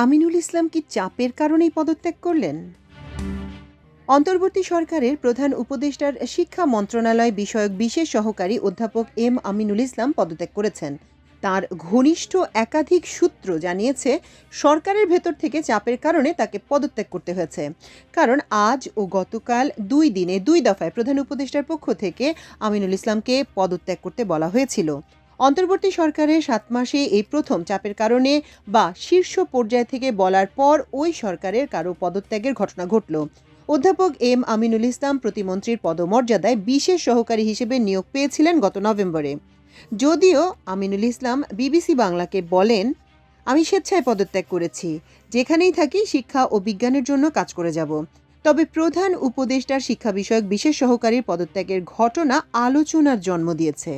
আমিনুল ইসলাম কি চাপের কারণেই পদত্যাগ করলেন? অন্তর্বর্তী সরকারের প্রধান উপদেষ্টার শিক্ষা মন্ত্রণালয় বিষয়ক বিশেষ সহকারী অধ্যাপক এম আমিনুল ইসলাম পদত্যাগ করেছেন। তার ঘনিষ্ঠ একাধিক সূত্র জানিয়েছে, সরকারের ভেতর থেকে চাপের কারণে তাকে পদত্যাগ করতে হয়েছে। কারণ আজ ও গতকাল 2 দিনে 2 দফায় প্রধান উপদেষ্টার পক্ষ থেকে আমিনুল ইসলামকে পদত্যাগ করতে বলা হয়েছিল। অন্তর্বর্তী সরকারের 7 মাসে এই প্রথম চাপের কারণে বা শীর্ষ পর্যায় থেকে বলার পর ওই সরকারের কারো পদত্যাগের ঘটনা ঘটল। অধ্যাপক এম আমিনুল ইসলাম প্রতিমন্ত্রীর পদমর্যাদায় বিশেষ সহকারী হিসেবে নিয়োগ পেয়েছিলেন গত নভেম্বরে। যদিও আমিনুল ইসলাম বিবিসি বাংলাকে বলেন, আমি স্বেচ্ছায় পদত্যাগ করেছি, যেখানেই থাকি শিক্ষা ও বিজ্ঞানের জন্য কাজ করে যাব। তবে প্রধান উপদেষ্টার শিক্ষা বিষয়ক বিশেষ সহকারীর পদত্যাগের ঘটনা আলোচনার জন্ম দিয়েছে।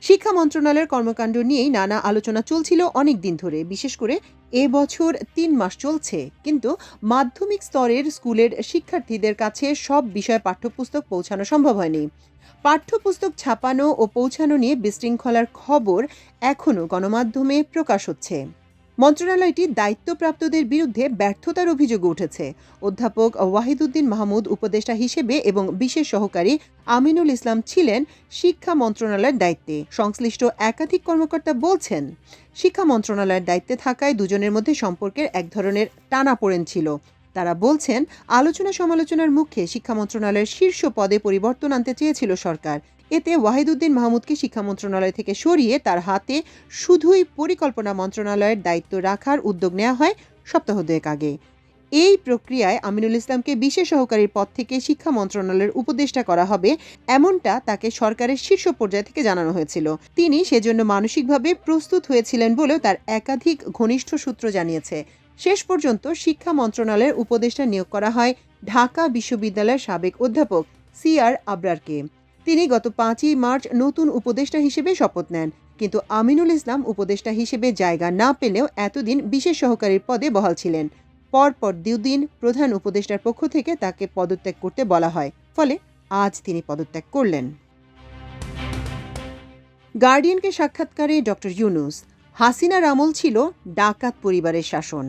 শিক্ষা মন্ত্রণালয়ের কর্মকাণ্ড নিয়েই নানা আলোচনা চলছিল অনেক দিন ধরে, বিশেষ করে এবছর 3 মাস চলছে। কিন্তু মাধ্যমিক স্তরের স্কুলের শিক্ষার্থীদের কাছে সব বিষয় পাঠ্যপুস্তক পৌঁছানো সম্ভব হয়নি। পাঠ্যপুস্তক ছাপানো ও পৌঁছানো নিয়ে বিশৃঙ্খলার খবর এখনও গণমাধ্যমে প্রকাশ হচ্ছে। মন্ত্রণালয়টি দায়িত্বপ্রাপ্তদের বিরুদ্ধে ব্যর্থতার অভিযোগ উঠেছে। অধ্যাপক ওয়াহিদুদ্দিন মাহমুদ উপদেষ্টা হিসেবে এবং বিশেষ সহকারী আমিনুল ইসলাম ছিলেন শিক্ষা মন্ত্রণালয়ের দায়িত্বে। সংশ্লিষ্ট একাধিক কর্মকর্তা বলছেন, শিক্ষা মন্ত্রণালয়ের দায়িত্বে থাকায় দুজনের মধ্যে সম্পর্কের এক ধরনের টানাপোড়েন ছিল। তারা বলছেন, আলোচনা সমালোচনার মুখে শিক্ষা মন্ত্রণালয়ের শীর্ষ পদে পরিবর্তন আনতে চেয়েছিল সরকার। এতে ওয়াহিদুদ্দিন মাহমুদকে শিক্ষা মন্ত্রণালয় থেকে সরিয়ে তার হাতে শুধুই পরিকল্পনা মন্ত্রণালয়ের দায়িত্ব রাখার উদ্যোগ নেওয়া হয় সপ্তাহ 2 আগে। এই প্রক্রিয়ায় আমিনুল ইসলামকে বিশেষ সহকারীর পদ থেকে শিক্ষা মন্ত্রণালয়ের উপদেষ্টা করা হবে, এমনটা তাকে সরকারের শীর্ষ পর্যায় থেকে জানানো হয়েছিল। তিনি সেজন্য মানসিকভাবে প্রস্তুত হয়েছিলেন বলেও তার একাধিক ঘনিষ্ঠ সূত্র জানিয়েছে। শেষ পর্যন্ত শিক্ষা মন্ত্রণালয়ের উপদেষ্টা নিয়োগ করা হয় ঢাকা বিশ্ববিদ্যালয়ের সাবেক অধ্যাপক সিআর আবরারকে। তিনি গত 5ই মার্চ নতুন উপদেষ্টা হিসেবে শপথ নেন। কিন্তু আমিনুল ইসলাম উপদেষ্টা হিসেবে জায়গা না পেলেও এতদিন বিশেষ সহকারীর পদে বহাল ছিলেন। পরপর 2 দিন প্রধান উপদেষ্টার পক্ষ থেকে তাকে পদত্যাগ করতে বলা হয়, ফলে আজ তিনি পদত্যাগ করলেন। গার্ডিয়ানকে সাক্ষাৎকারে ডক্টর ইউনূস, হাসিনার আমল ছিল ডাকাত পরিবারের শাসন।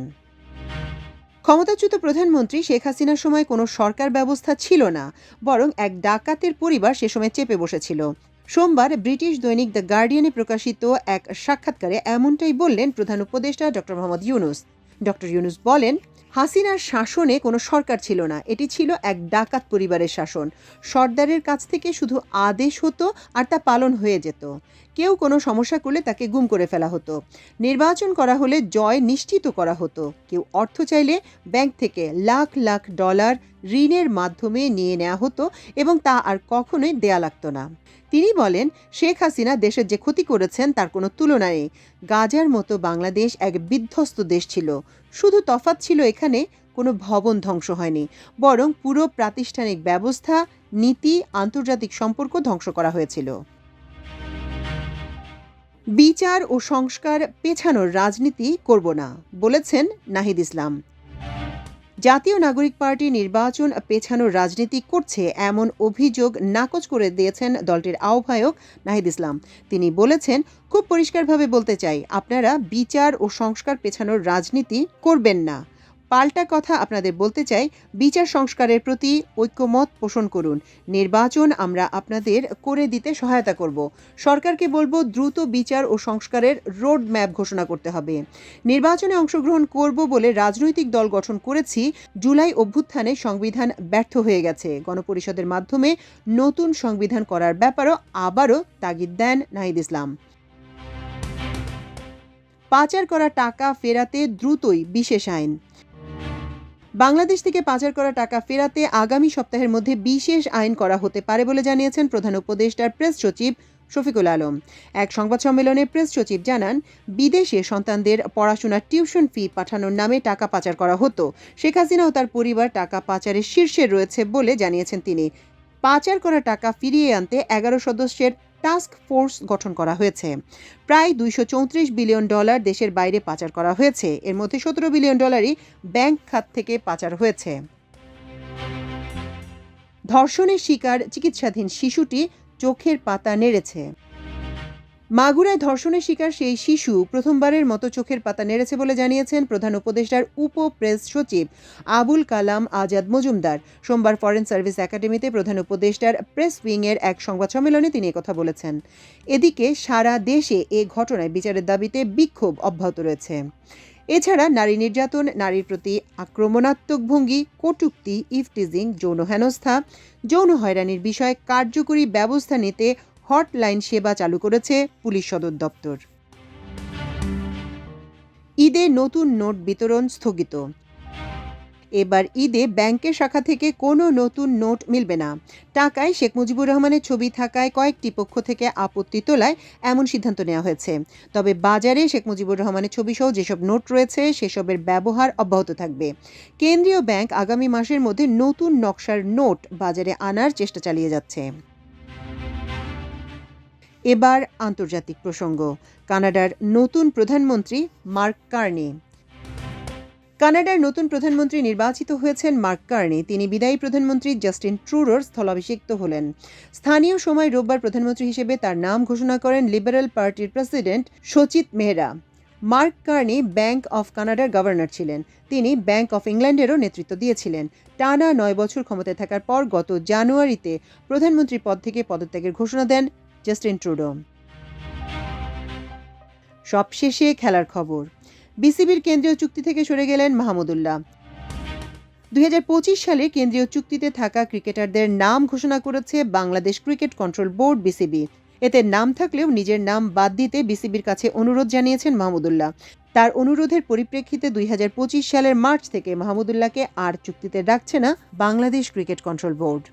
ক্ষমতাচ্যুত প্রধানমন্ত্রী শেখ হাসিনার সময় কোনো সরকার ব্যবস্থা ছিল না, বরং এক ডাকাতের পরিবার সে সময় চেপে বসেছিল। সোমবার ব্রিটিশ দৈনিক দ্য গার্ডিয়ানে প্রকাশিত এক সাক্ষাৎকারে এমনটাই বললেন প্রধান উপদেষ্টা ডক্টর মোহাম্মদ ইউনূস। ডক্টর ইউনূস বলেন, হাসিনার শাসনে কোনো সরকার ছিল না, এটি ছিল এক ডাকাত পরিবারের শাসন। সর্দারের কাছ থেকে শুধু আদেশ হতো আর তা পালন হয়ে যেত। কেউ কোনো সমস্যা করলে তাকে গুম করে ফেলা হতো। নির্বাচন করা হলে জয় নিশ্চিত করা হতো। কেউ অর্থ চাইলে ব্যাংক থেকে লাখ লাখ ডলার ঋণের মাধ্যমে নিয়ে নেওয়া হতো এবং তা আর কখনোই দেয়া লাগতো না। তিনি বলেন, শেখ হাসিনা দেশের যে ক্ষতি করেছেন তার কোনো তুলনা নেই। গাজার মতো বাংলাদেশ এক বিধ্বস্ত দেশ ছিল। শুধু তফাৎ ছিল এখানে কোনো ভবন ধ্বংস হয়নি, বরং পুরো প্রাতিষ্ঠানিক ব্যবস্থা, নীতি, আন্তর্জাতিক সম্পর্ক ধ্বংস করা হয়েছিল। বিচার ও সংস্কার পেছানোর রাজনীতি করব না, বলেছেন নাহিদ ইসলাম। জাতীয় নাগরিক পার্টি নির্বাচন পেছানোর রাজনীতি করছে এমন অভিযোগ নাকচ করে দিয়েছেন দলটির আহ্বায়ক নাহিদ ইসলাম। তিনি বলেছেন, খুব পরিষ্কারভাবে বলতে চাই, আপনারা বিচার ও সংস্কার পেছানোর রাজনীতি করবেন না। পাল্টা কথা আপনাদের বলতে চাই, বিচার সংস্কারের প্রতি ঐক্যমত পোষণ করুন। নির্বাচন আমরা আপনাদের করে দিতে সহায়তা করব। সরকারকে বলবো দ্রুত বিচার ও সংস্কারের রোড ম্যাপ ঘোষণা করতে হবে। নির্বাচনে অংশগ্রহণ করব বলে রাজনৈতিক দল গঠন করেছি। জুলাই অভ্যুত্থানে সংবিধান ব্যর্থ হয়ে গেছে। গণপরিষদের মাধ্যমে নতুন সংবিধান করার ব্যাপারও আবারও তাগিদ দেন নাহিদ ইসলাম। পাচার করা টাকা ফেরাতে দ্রুতই বিশেষ আইন। বাংলাদেশ থেকে পাচার করা টাকা ফেরাতে আগামী সপ্তাহের মধ্যে বিশেষ আইন করা হতে পারে বলে জানিয়েছেন প্রধান উপদেষ্টার প্রেস সচিব শফিকুল আলম। এক সংবাদ সম্মেলনে প্রেস সচিব জানান, বিদেশে সন্তানদের পড়াশোনার টিউশন ফি পাঠানোর নামে টাকা পাচার করা হতো। শেখ হাসিনা ও তার পরিবার টাকা পাচারের শীর্ষে রয়েছে বলে জানিয়েছেন তিনি। পাচার করা টাকা ফিরিয়ে আনতে 11 সদস্যের টাস্ক ফোর্স গঠন করা হয়েছে। প্রায় $234 বিলিয়ন দেশের বাইরে পাচার করা হয়েছে। এর মধ্যে $17 বিলিয়ন ব্যাংক খাত থেকে পাচার হয়েছে। ধর্ষণের শিকার চিকিৎসাধীন শিশুটি চোখের পাতা নেড়েছে। মাগুরায় ধর্ষণের শিকার সেই শিশু প্রথমবারের মতো চোখের পাতা নেড়েছে বলে জানিয়েছেন প্রধান উপদেষ্টার প্রেস সচিব আবুল কালাম আজাদ মজুমদার। সোমবার ফরেন সার্ভিস একাডেমিতে প্রধান উপদেষ্টার প্রেস উইংয়ের এক সংবাদ সম্মেলনে তিনি কথা বলেছেন। এদিকে সারা দেশে এ ঘটনায় বিচারের দাবিতে বিক্ষোভ অব্যাহত রয়েছে। এছাড়া নারী নির্যাতন, নারীর প্রতি আক্রমণাত্মক ভঙ্গি, কটূক্তি, ইভটিজিং, যৌন হেনস্থা, যৌন হয়রানির বিষয়ে কার্যকরী ব্যবস্থা নিতে হটলাইন সেবা চালু করেছে পুলিশ সদর দপ্তর। ঈদে নতুন নোট বিতরণ স্থগিত। এবার ঈদে ব্যাংকের শাখা থেকে কোনো নতুন নোট মিলবে না। টাকায় শেখ মুজিবুর রহমানের ছবি থাকায় কয়েকটি পক্ষ থেকে আপত্তি তোলায় এমন সিদ্ধান্ত নেওয়া হয়েছে। তবে বাজারে শেখ মুজিবুর রহমানের ছবিসহ যেসব নোট রয়েছে সেসবের ব্যবহার অব্যাহত থাকবে। কেন্দ্রীয় ব্যাংক আগামী মাসের মধ্যে নতুন নকশার নোট বাজারে আনার চেষ্টা চালিয়ে যাচ্ছে। এবার আন্তর্জাতিক প্রসঙ্গ। কানাডার নতুন প্রধানমন্ত্রী মার্ক কার্নি। কানাডার নতুন প্রধানমন্ত্রী নির্বাচিত হয়েছেন মার্ক কার্নি। তিনি বিদায়ী প্রধানমন্ত্রী জাস্টিন ট্রুডোর স্থলাভিষিক্ত হলেন। স্থানীয় সময় রোববার প্রধানমন্ত্রী হিসেবে তার নাম ঘোষণা করেন লিবারেল পার্টির president Sachit Mehra. Mark Carney bank of কানাডার গভর্নর ছিলেন। তিনি ব্যাংক অফ ইংল্যান্ডেরও নেতৃত্ব দিয়েছিলেন। টানা 9 বছর ক্ষমতায় থাকার পর গত জানুয়ারিতে প্রধানমন্ত্রী পদ থেকে পদত্যাগের ঘোষণা দেন জাস্টিন ট্রুডো। সবশেষে খেলার খবর। বিসিবির কেন্দ্রীয় চুক্তি থেকে সরে গেলেন মাহমুদুল্লাহ। 2025 সালে কেন্দ্রীয় চুক্তিতে থাকা ক্রিকেটারদের নাম ঘোষণা করেছে Bangladesh cricket control board BCB. এতে নাম থাকলেও নিজের নাম বাদ দিতে বিসিবির কাছে অনুরোধ জানিয়েছেন মাহমুদুল্লাহ। তার অনুরোধের পরিপ্রেক্ষিতে 2025 সালের মার্চ থেকে মাহমুদুল্লাহকে আর চুক্তিতে রাখছে না বাংলাদেশ ক্রিকেট কন্ট্রোল বোর্ড।